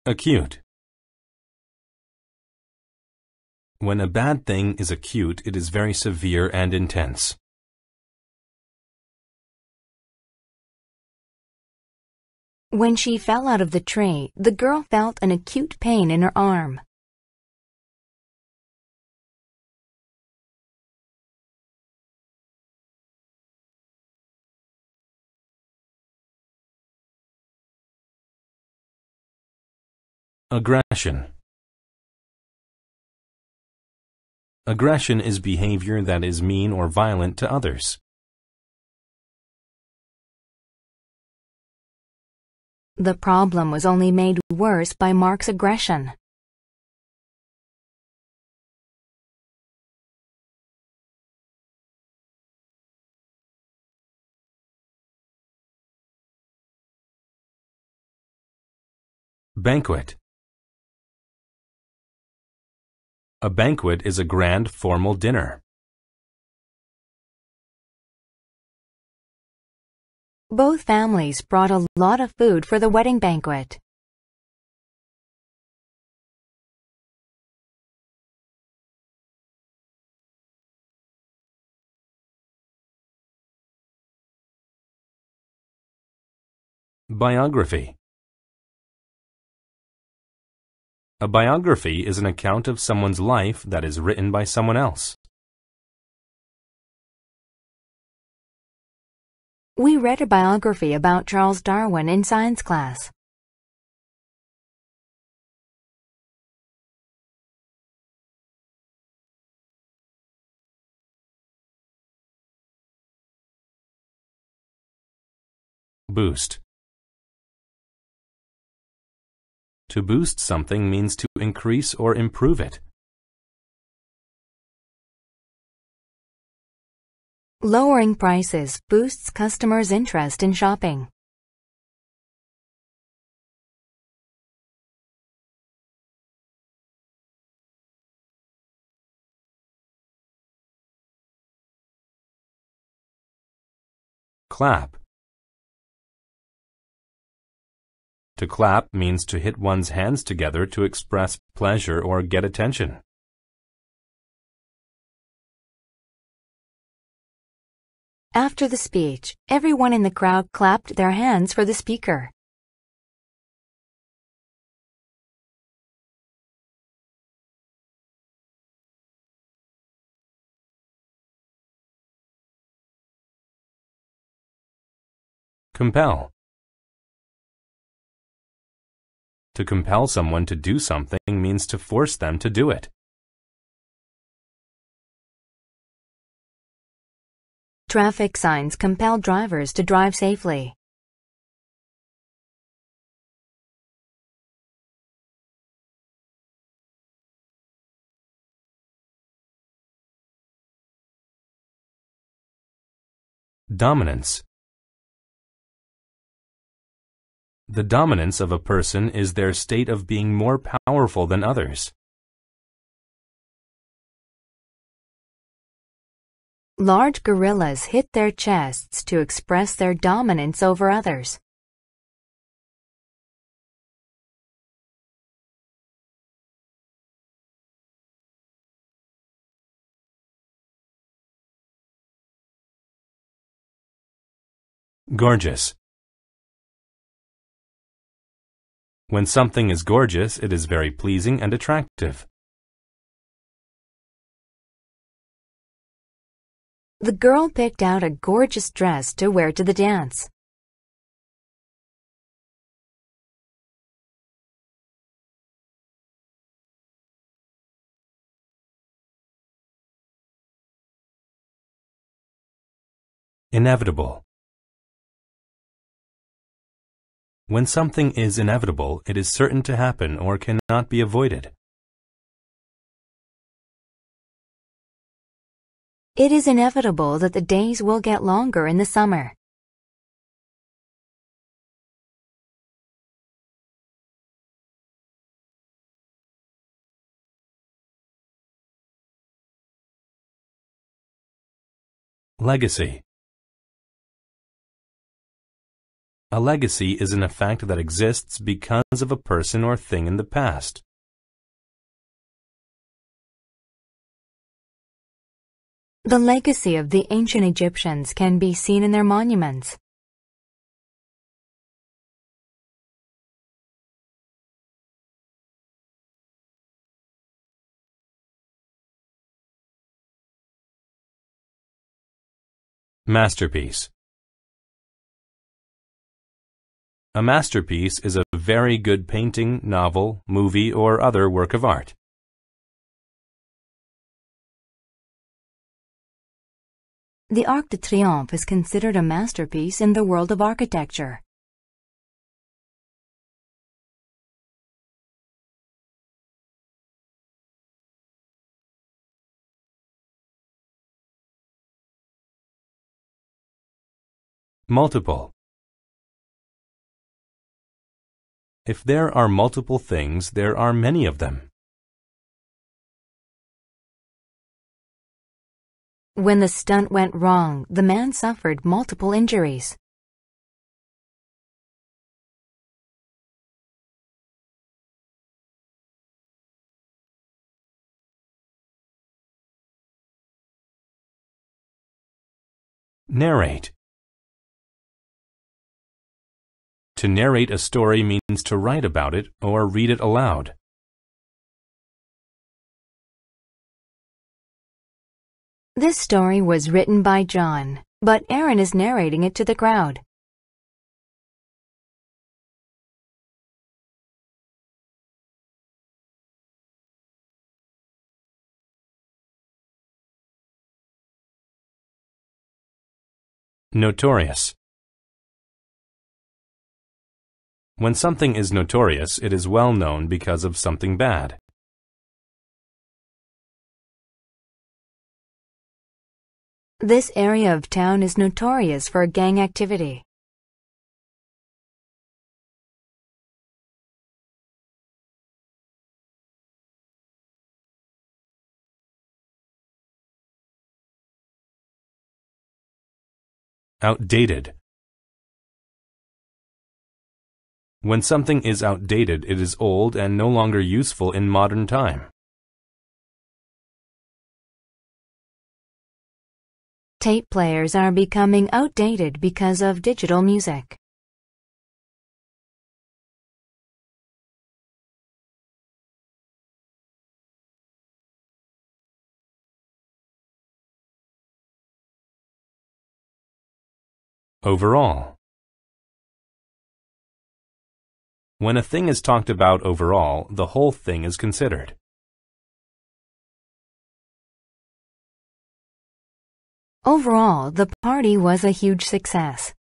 Acute. When a bad thing is acute, it is very severe and intense. When she fell out of the tree, the girl felt an acute pain in her arm. Aggression. Aggression is behavior that is mean or violent to others. The problem was only made worse by Mark's aggression. Banquet. A banquet is a grand formal dinner. Both families brought a lot of food for the wedding banquet. Biography. A biography is an account of someone's life that is written by someone else. We read a biography about Charles Darwin in science class. Boost. To boost something means to increase or improve it. Lowering prices boosts customers' interest in shopping. Clap. To clap means to hit one's hands together to express pleasure or get attention. After the speech, everyone in the crowd clapped their hands for the speaker. Compel. To compel someone to do something means to force them to do it. Traffic signs compel drivers to drive safely. Dominance. The dominance of a person is their state of being more powerful than others. Large gorillas hit their chests to express their dominance over others. Gorgeous. When something is gorgeous, it is very pleasing and attractive. The girl picked out a gorgeous dress to wear to the dance. Inevitable. When something is inevitable, it is certain to happen or cannot be avoided. It is inevitable that the days will get longer in the summer. Legacy. A legacy is an effect that exists because of a person or thing in the past. The legacy of the ancient Egyptians can be seen in their monuments. Masterpiece. A masterpiece is a very good painting, novel, movie, or other work of art. The Arc de Triomphe is considered a masterpiece in the world of architecture. Multiple. If there are multiple things, there are many of them. When the stunt went wrong, the man suffered multiple injuries. Narrate. To narrate a story means to write about it or read it aloud. This story was written by John, but Aaron is narrating it to the crowd. Notorious. When something is notorious, it is well known because of something bad. This area of town is notorious for gang activity. Outdated. When something is outdated, it is old and no longer useful in modern time. Tape players are becoming outdated because of digital music. Overall. When a thing is talked about overall, the whole thing is considered. Overall, the party was a huge success.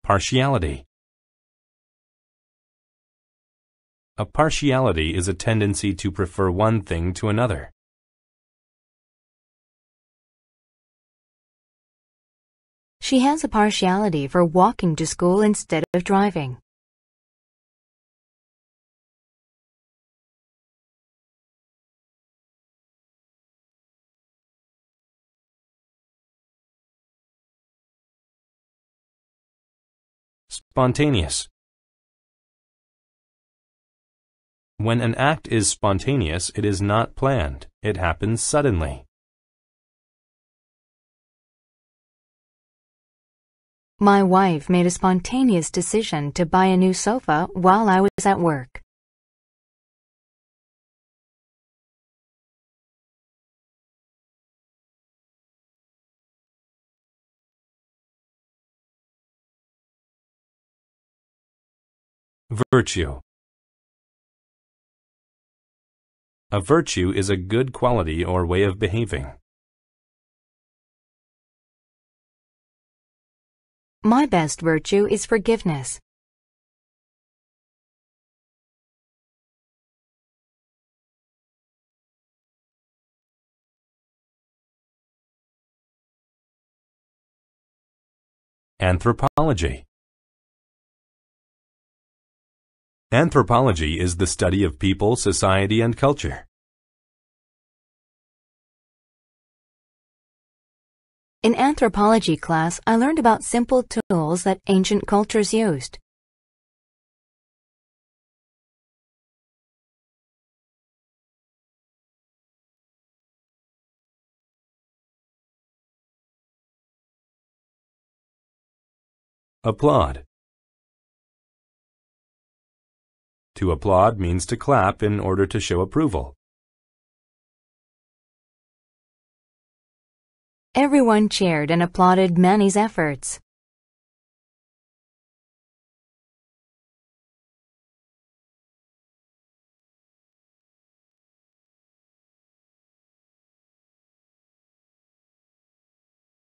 Partiality. A partiality is a tendency to prefer one thing to another. She has a partiality for walking to school instead of driving. Spontaneous. When an act is spontaneous, it is not planned. It happens suddenly. My wife made a spontaneous decision to buy a new sofa while I was at work. Virtue. A virtue is a good quality or way of behaving. My best virtue is forgiveness. Anthropology. Anthropology is the study of people, society, and culture. In anthropology class, I learned about simple tools that ancient cultures used. Applaud. To applaud means to clap in order to show approval. Everyone cheered and applauded Manny's efforts.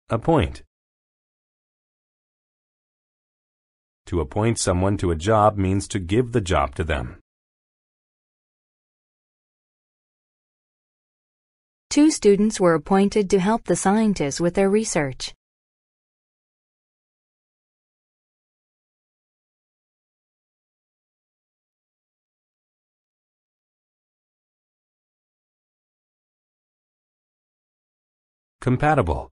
Appoint. To appoint someone to a job means to give the job to them. Two students were appointed to help the scientists with their research. Compatible.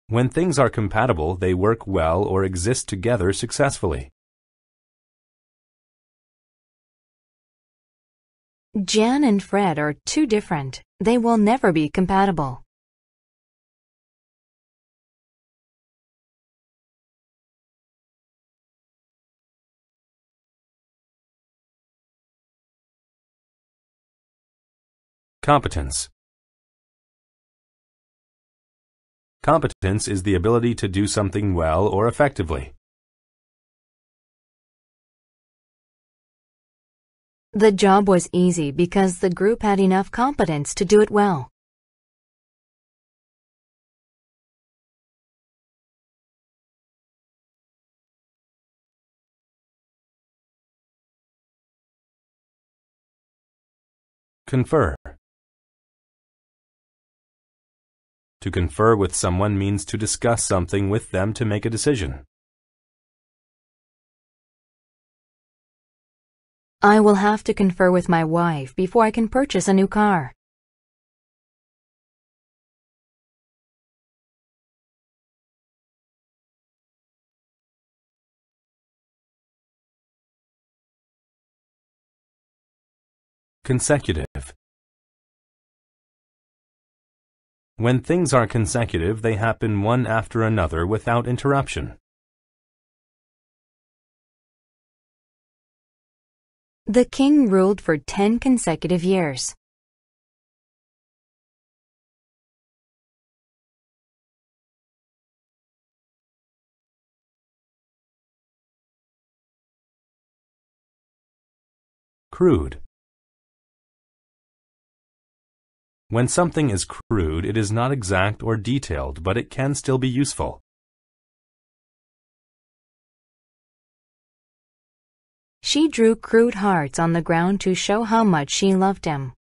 When things are compatible, they work well or exist together successfully. Jan and Fred are too different. They will never be compatible. Competence. Competence is the ability to do something well or effectively. The job was easy because the group had enough competence to do it well. Confer. To confer with someone means to discuss something with them to make a decision. I will have to confer with my wife before I can purchase a new car. Consecutive. When things are consecutive, they happen one after another without interruption. The king ruled for 10 consecutive years. Crude. When something is crude, it is not exact or detailed, but it can still be useful. She drew crude hearts on the ground to show how much she loved him.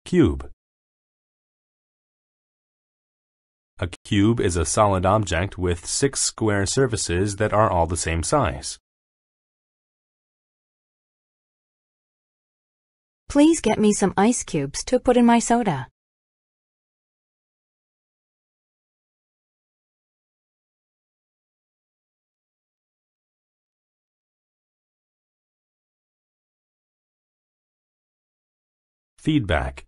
Cube. A cube is a solid object with 6 square surfaces that are all the same size. Please get me some ice cubes to put in my soda. Feedback.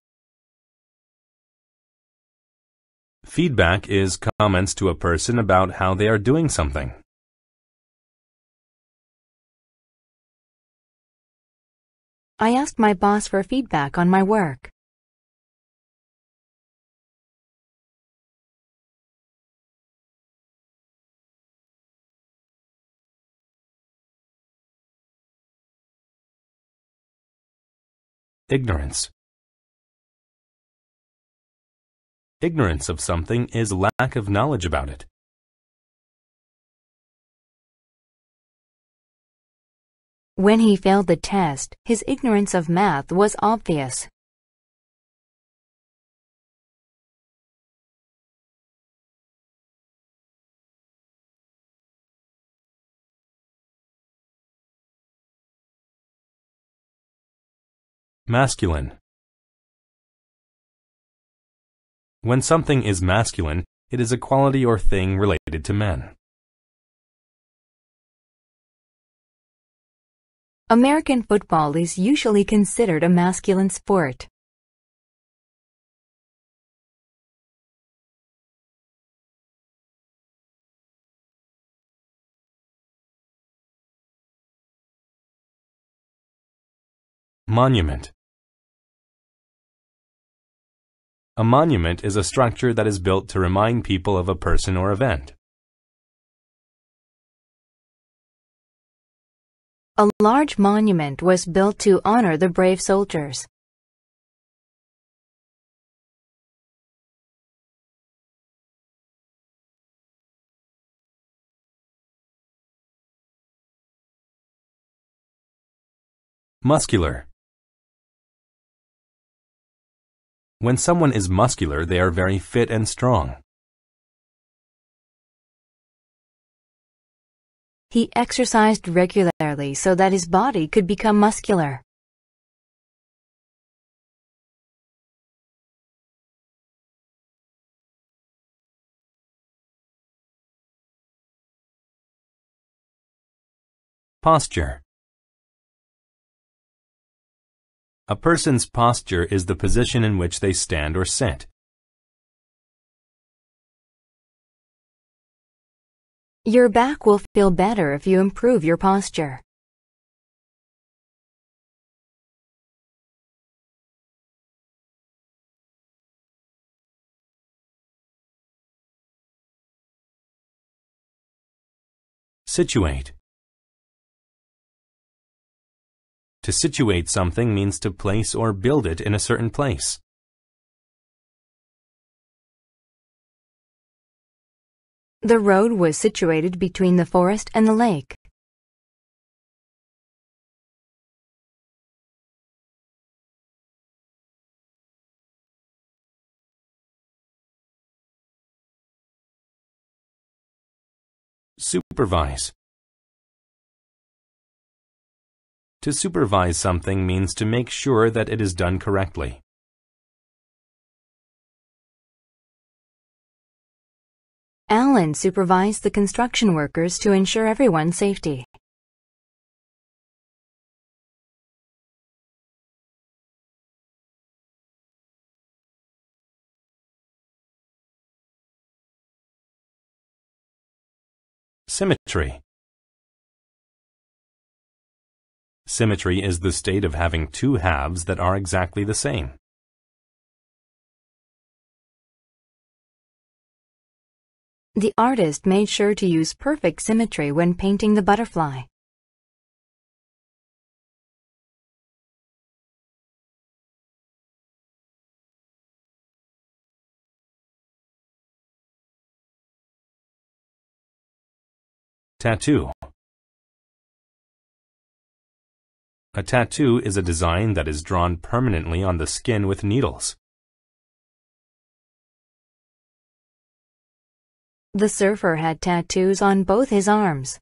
Feedback is comments to a person about how they are doing something. I asked my boss for feedback on my work. Ignorance. Ignorance of something is lack of knowledge about it. When he failed the test, his ignorance of math was obvious. Masculine. When something is masculine, it is a quality or thing related to men. American football is usually considered a masculine sport. Monument. A monument is a structure that is built to remind people of a person or event. A large monument was built to honor the brave soldiers. Muscular. When someone is muscular, they are very fit and strong. He exercised regularly so that his body could become muscular. Posture. A person's posture is the position in which they stand or sit. Your back will feel better if you improve your posture. Situate. To situate something means to place or build it in a certain place. The road was situated between the forest and the lake. Supervise. To supervise something means to make sure that it is done correctly. Alan supervised the construction workers to ensure everyone's safety. Symmetry. Symmetry is the state of having two halves that are exactly the same. The artist made sure to use perfect symmetry when painting the butterfly. Tattoo. A tattoo is a design that is drawn permanently on the skin with needles. The surfer had tattoos on both his arms.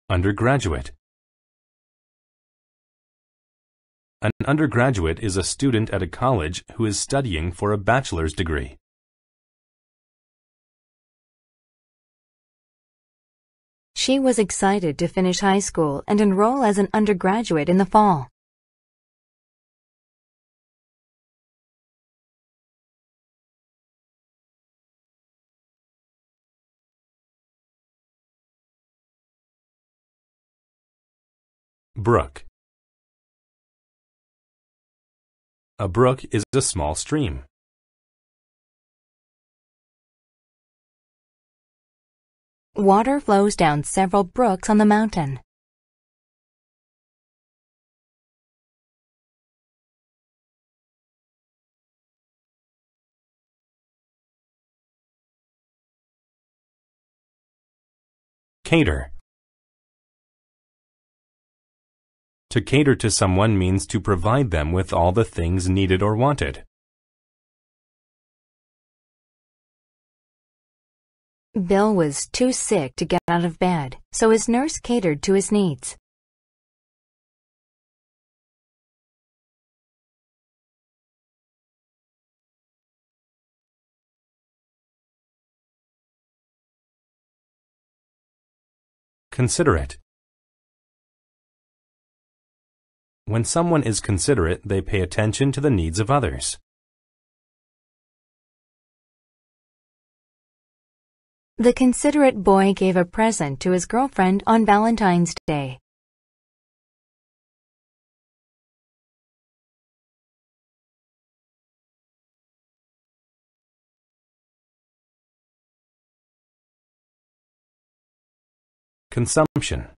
Undergraduate. An undergraduate is a student at a college who is studying for a bachelor's degree. She was excited to finish high school and enroll as an undergraduate in the fall. Brook. A brook is a small stream. Water flows down several brooks on the mountain. Cater. To cater to someone means to provide them with all the things needed or wanted. Bill was too sick to get out of bed, so his nurse catered to his needs. Considerate. When someone is considerate, they pay attention to the needs of others. The considerate boy gave a present to his girlfriend on Valentine's Day. Consumption.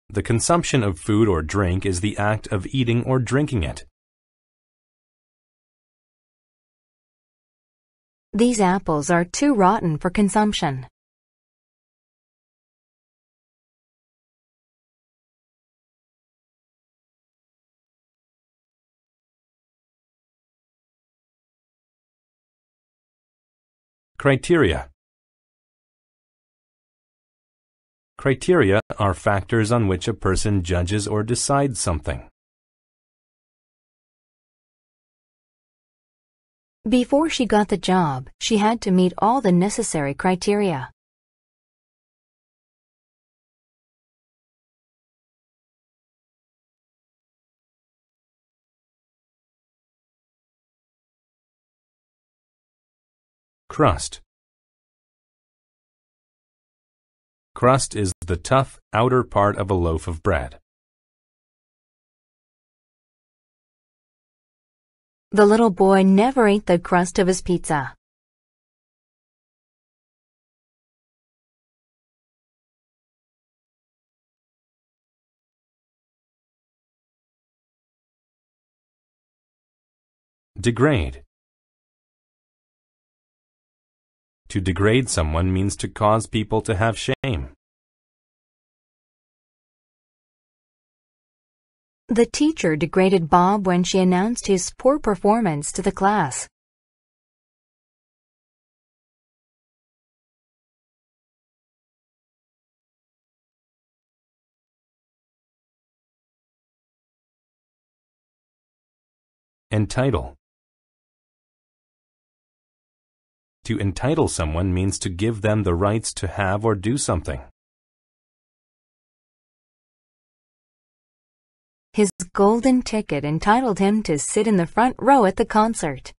The consumption of food or drink is the act of eating or drinking it. These apples are too rotten for consumption. Criteria. Criteria are factors on which a person judges or decides something. Before she got the job, she had to meet all the necessary criteria. Crust. Crust is the tough, outer part of a loaf of bread. The little boy never ate the crust of his pizza. Degrade. To degrade someone means to cause people to have shame. The teacher degraded Bob when she announced his poor performance to the class. Entitle. To entitle someone means to give them the rights to have or do something. His golden ticket entitled him to sit in the front row at the concert.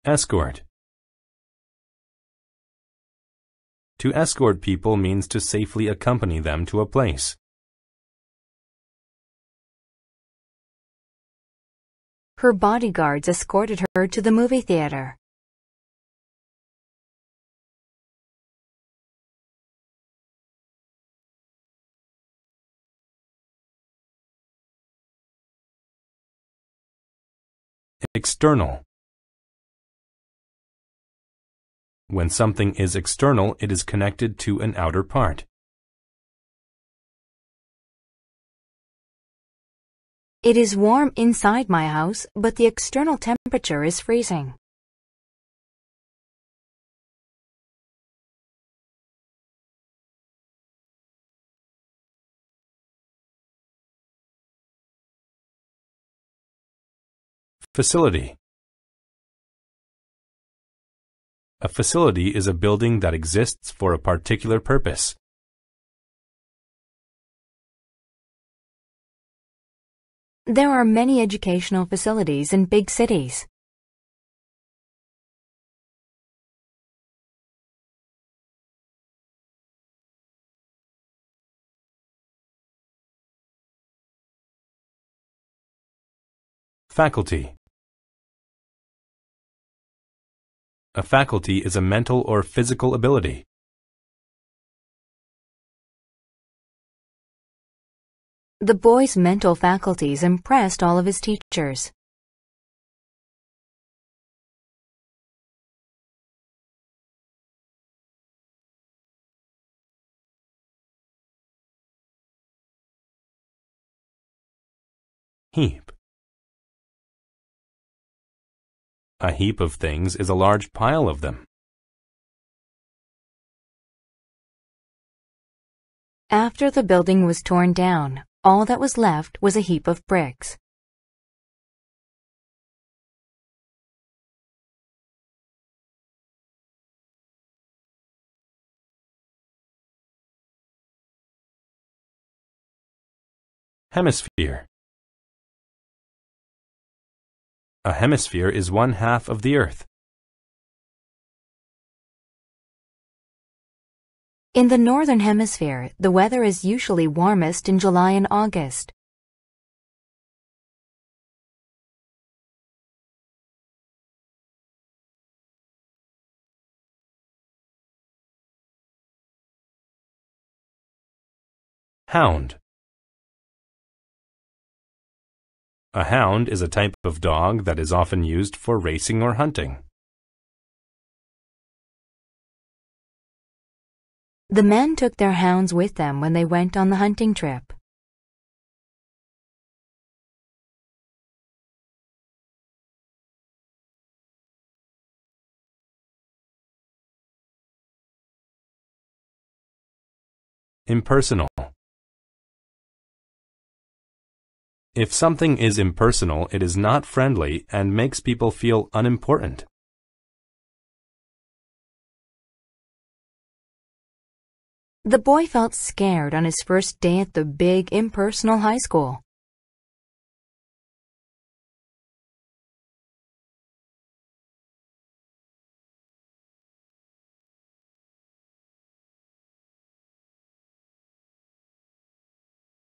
Escort. To escort people means to safely accompany them to a place. Her bodyguards escorted her to the movie theater. External. When something is external, it is connected to an outer part. It is warm inside my house, but the external temperature is freezing. Facility. A facility is a building that exists for a particular purpose. There are many educational facilities in big cities. Faculty. A faculty is a mental or physical ability. The boy's mental faculties impressed all of his teachers. Heap. A heap of things is a large pile of them. After the building was torn down, all that was left was a heap of bricks. Hemisphere. A hemisphere is one half of the earth. In the northern hemisphere, the weather is usually warmest in July and August. Hound. A hound is a type of dog that is often used for racing or hunting. The men took their hounds with them when they went on the hunting trip. Impersonal. If something is impersonal, it is not friendly and makes people feel unimportant. The boy felt scared on his first day at the big, impersonal high school.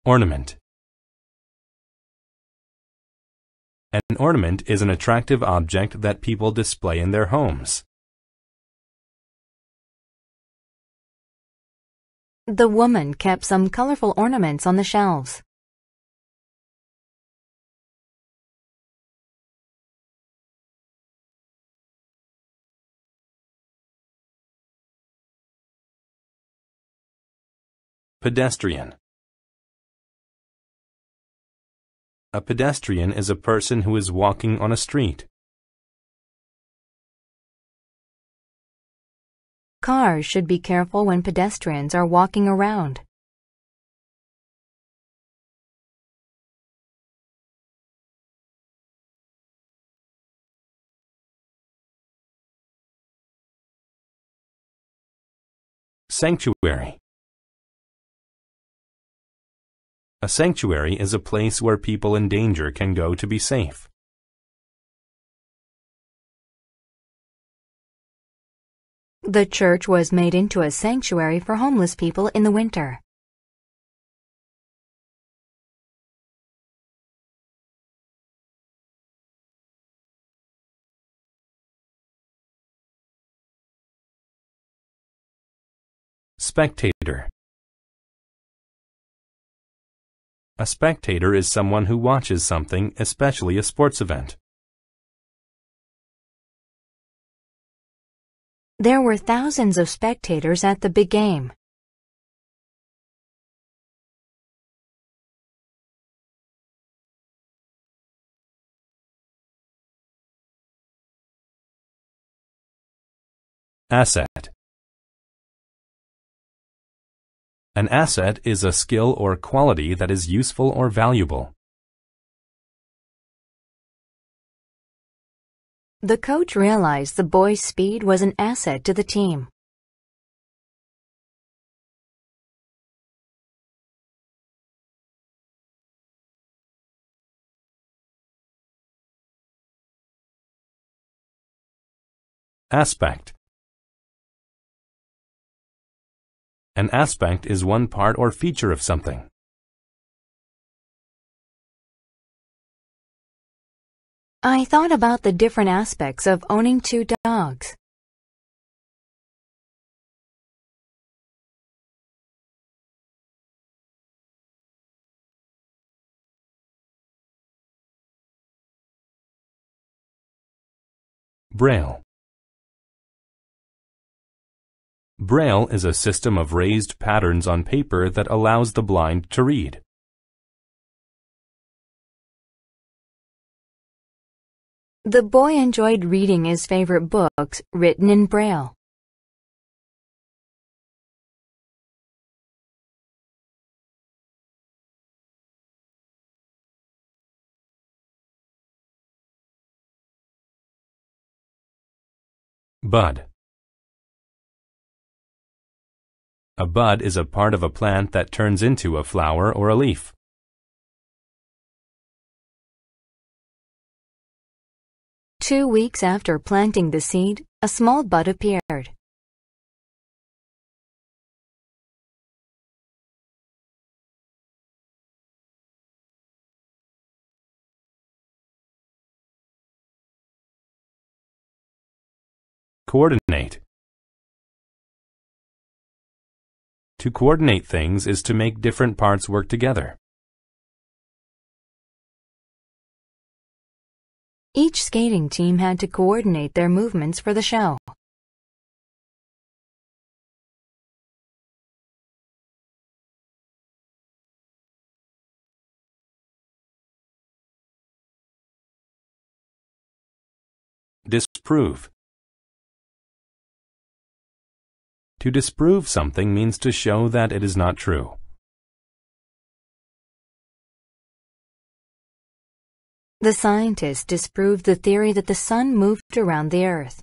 Ornament. An ornament is an attractive object that people display in their homes. The woman kept some colorful ornaments on the shelves. Pedestrian. A pedestrian is a person who is walking on a street. Cars should be careful when pedestrians are walking around. Sanctuary. A sanctuary is a place where people in danger can go to be safe. The church was made into a sanctuary for homeless people in the winter. Spectator. A spectator is someone who watches something, especially a sports event. There were thousands of spectators at the big game. Asset. An asset is a skill or quality that is useful or valuable. The coach realized the boy's speed was an asset to the team. Aspect. An aspect is one part or feature of something. I thought about the different aspects of owning 2 dogs. Braille. Braille is a system of raised patterns on paper that allows the blind to read. The boy enjoyed reading his favorite books written in Braille. Bud. A bud is a part of a plant that turns into a flower or a leaf. Two weeks after planting the seed, a small bud appeared. Coordinate. To coordinate things is to make different parts work together. Each skating team had to coordinate their movements for the show. Disprove. To disprove something means to show that it is not true. The scientists disproved the theory that the sun moved around the Earth.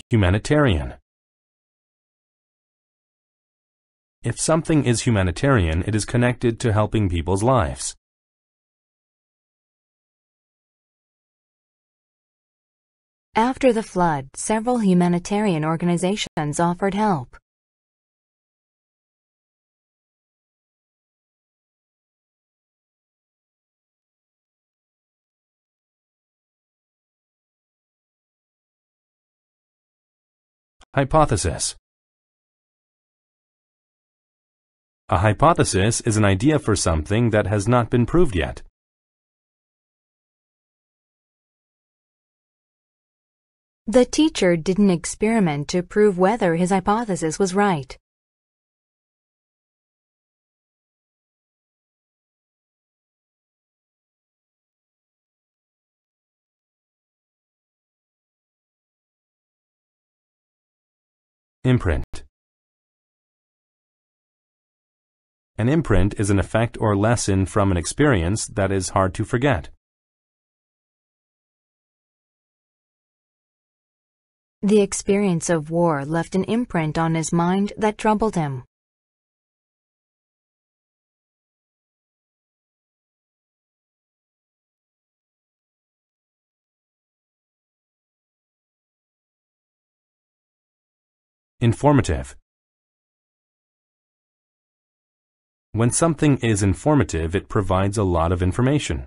Humanitarian. If something is humanitarian, it is connected to helping people's lives. After the flood, several humanitarian organizations offered help. Hypothesis. A hypothesis is an idea for something that has not been proved yet. The teacher did an experiment to prove whether his hypothesis was right. Imprint. An imprint is an effect or lesson from an experience that is hard to forget. The experience of war left an imprint on his mind that troubled him. Informative. When something is informative, it provides a lot of information.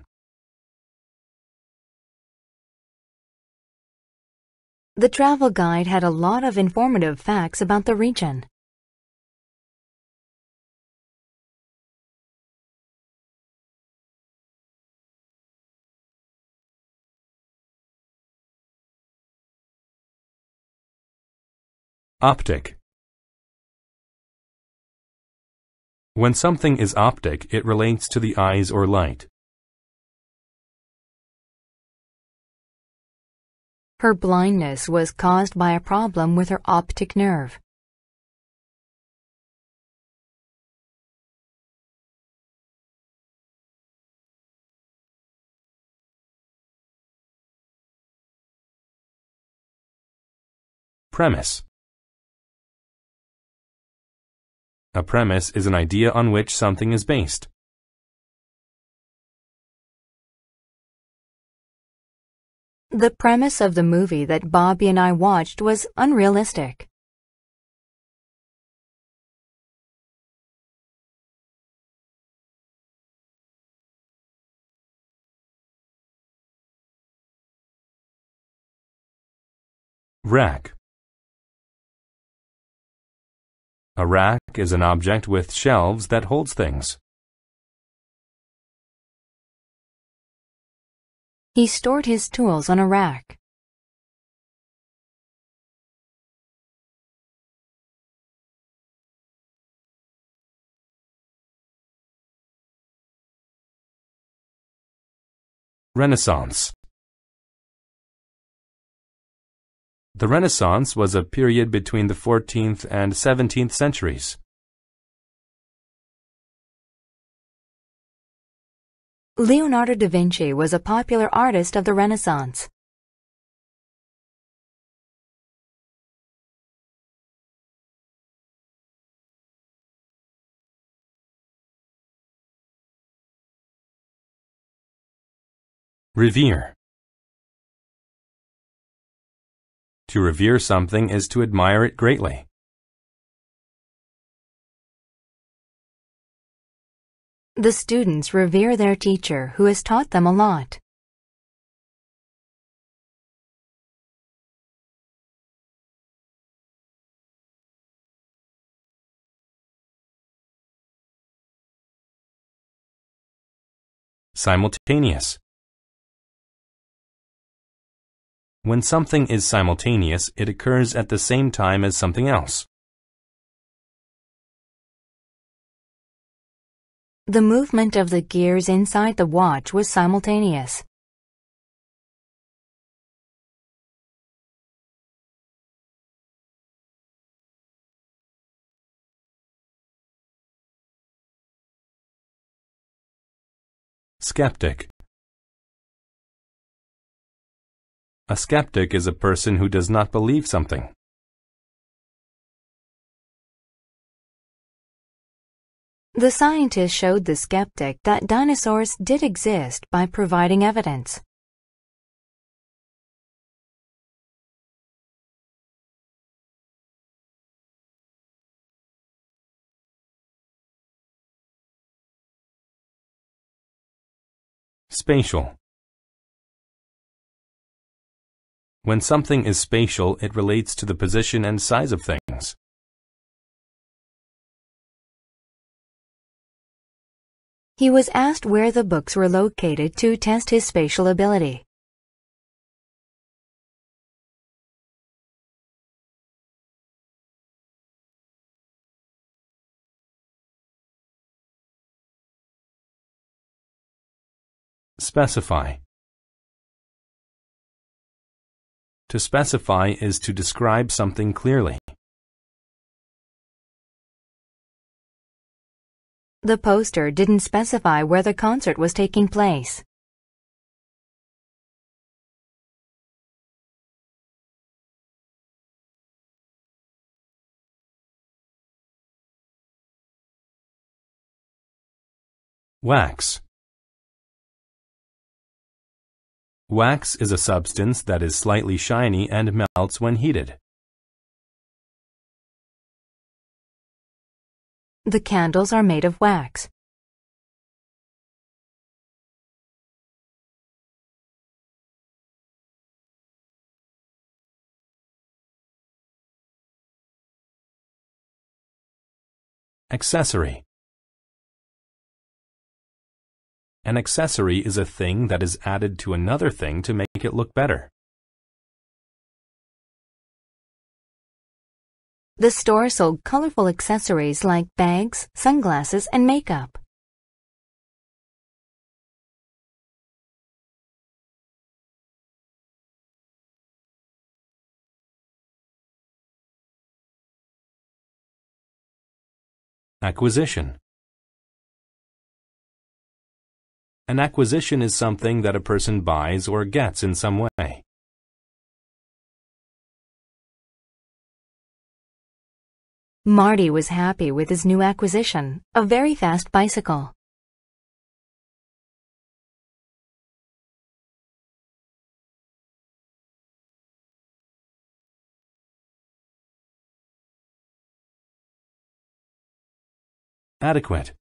The travel guide had a lot of informative facts about the region. Optic. When something is optic, it relates to the eyes or light. Her blindness was caused by a problem with her optic nerve. Premise. A premise is an idea on which something is based. The premise of the movie that Bobby and I watched was unrealistic. Rack. A rack is an object with shelves that holds things. He stored his tools on a rack. Renaissance. The Renaissance was a period between the 14th and 17th centuries. Leonardo da Vinci was a popular artist of the Renaissance. Revere. To revere something is to admire it greatly. The students revere their teacher who has taught them a lot. Simultaneous. When something is simultaneous, it occurs at the same time as something else. The movement of the gears inside the watch was simultaneous. Skeptic. A skeptic is a person who does not believe something. The scientist showed the skeptic that dinosaurs did exist by providing evidence. Spatial. When something is spatial, it relates to the position and size of things. He was asked where the books were located to test his spatial ability. Specify. To specify is to describe something clearly. The poster didn't specify where the concert was taking place. Wax. Wax is a substance that is slightly shiny and melts when heated. The candles are made of wax. Accessory. An accessory is a thing that is added to another thing to make it look better. The store sold colorful accessories like bags, sunglasses, and makeup. Acquisition. An acquisition is something that a person buys or gets in some way. Marty was happy with his new acquisition, a very fast bicycle. Adequate.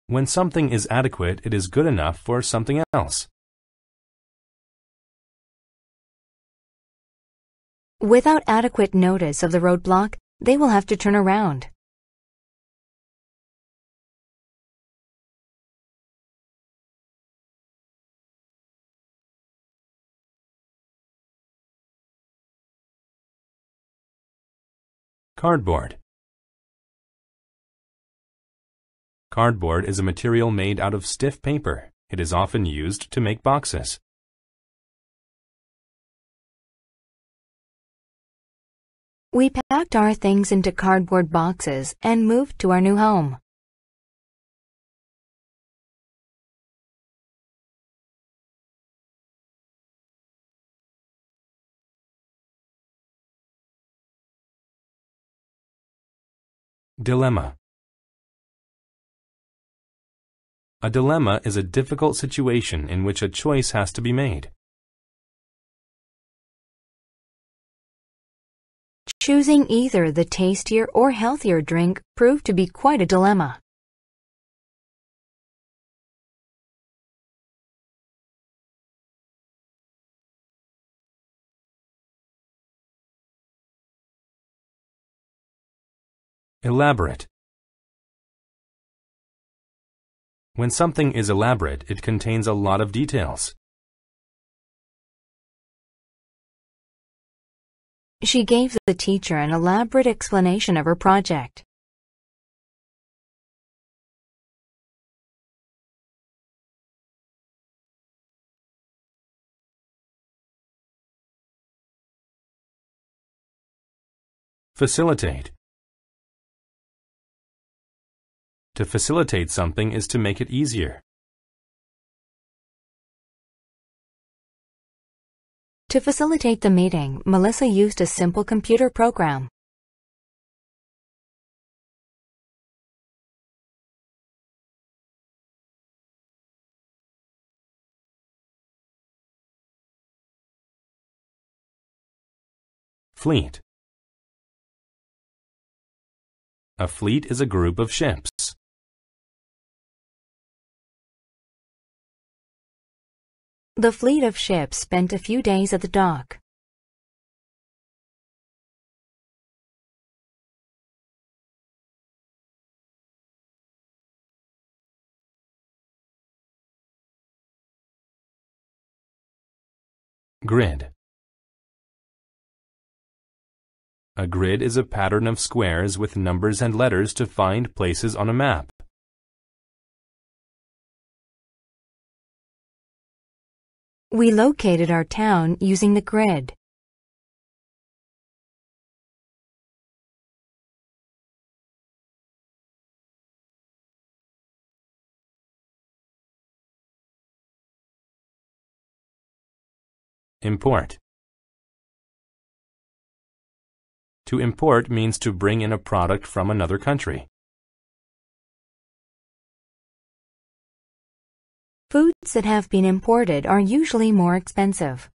When something is adequate, it is good enough for something else. Without adequate notice of the roadblock, they will have to turn around. Cardboard. Cardboard is a material made out of stiff paper. It is often used to make boxes. We packed our things into cardboard boxes and moved to our new home. Dilemma. A dilemma is a difficult situation in which a choice has to be made. Choosing either the tastier or healthier drink proved to be quite a dilemma. Elaborate. When something is elaborate, it contains a lot of details. She gave the teacher an elaborate explanation of her project. Facilitate. To facilitate something is to make it easier. To facilitate the meeting, Melissa used a simple computer program. Fleet. A fleet is a group of ships. The fleet of ships spent a few days at the dock. Grid. A grid is a pattern of squares with numbers and letters to find places on a map. We located our town using the grid. Import. To import means to bring in a product from another country. Foods that have been imported are usually more expensive.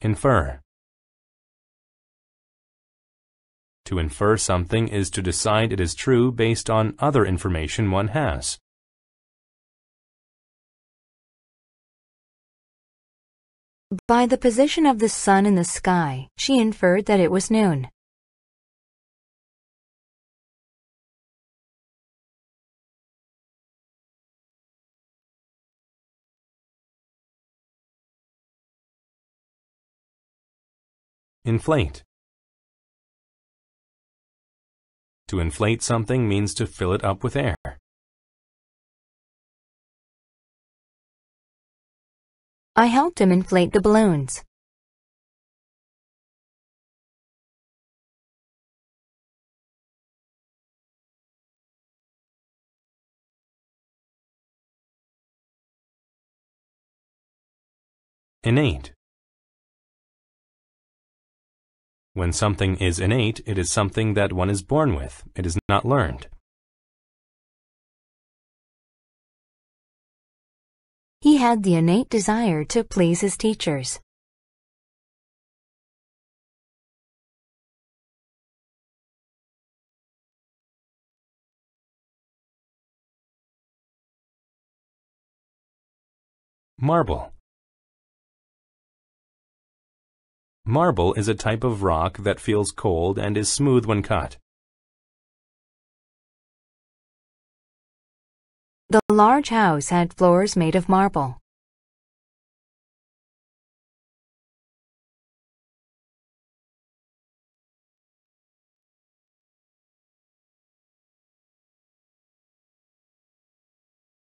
Infer. To infer something is to decide it is true based on other information one has. By the position of the sun in the sky, she inferred that it was noon. Inflate. To inflate something means to fill it up with air. I helped him inflate the balloons. Innate. When something is innate, it is something that one is born with. It is not learned. He had the innate desire to please his teachers. Marble. Marble is a type of rock that feels cold and is smooth when cut. The large house had floors made of marble.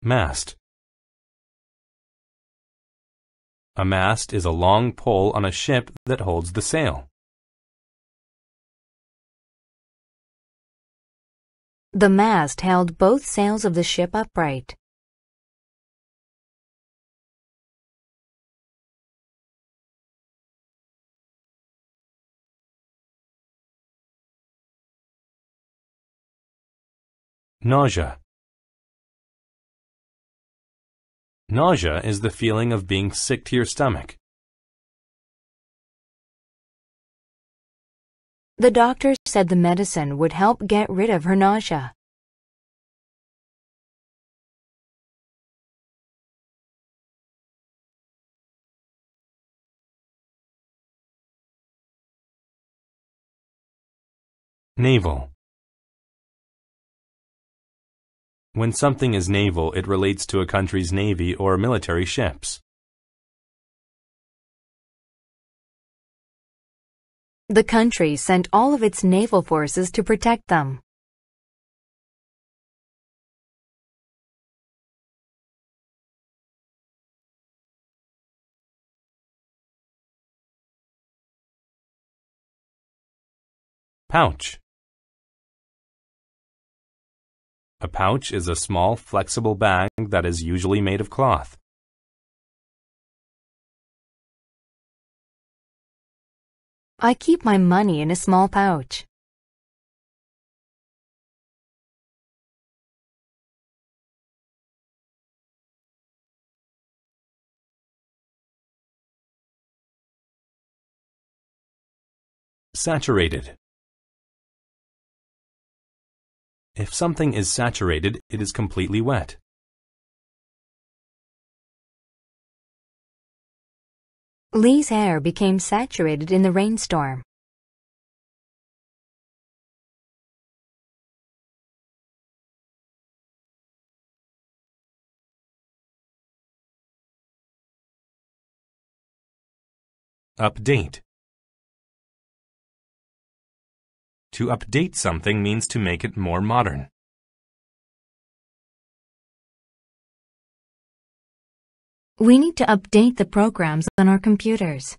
Mast. A mast is a long pole on a ship that holds the sail. The mast held both sails of the ship upright. Nausea. Nausea is the feeling of being sick to your stomach. The doctor said the medicine would help get rid of her nausea. Naval. When something is naval, it relates to a country's navy or military ships. The country sent all of its naval forces to protect them. Pouch. A pouch is a small, flexible bag that is usually made of cloth. I keep my money in a small pouch. Saturated. If something is saturated, it is completely wet. Lee's hair became saturated in the rainstorm. Update. To update something means to make it more modern. We need to update the programs on our computers.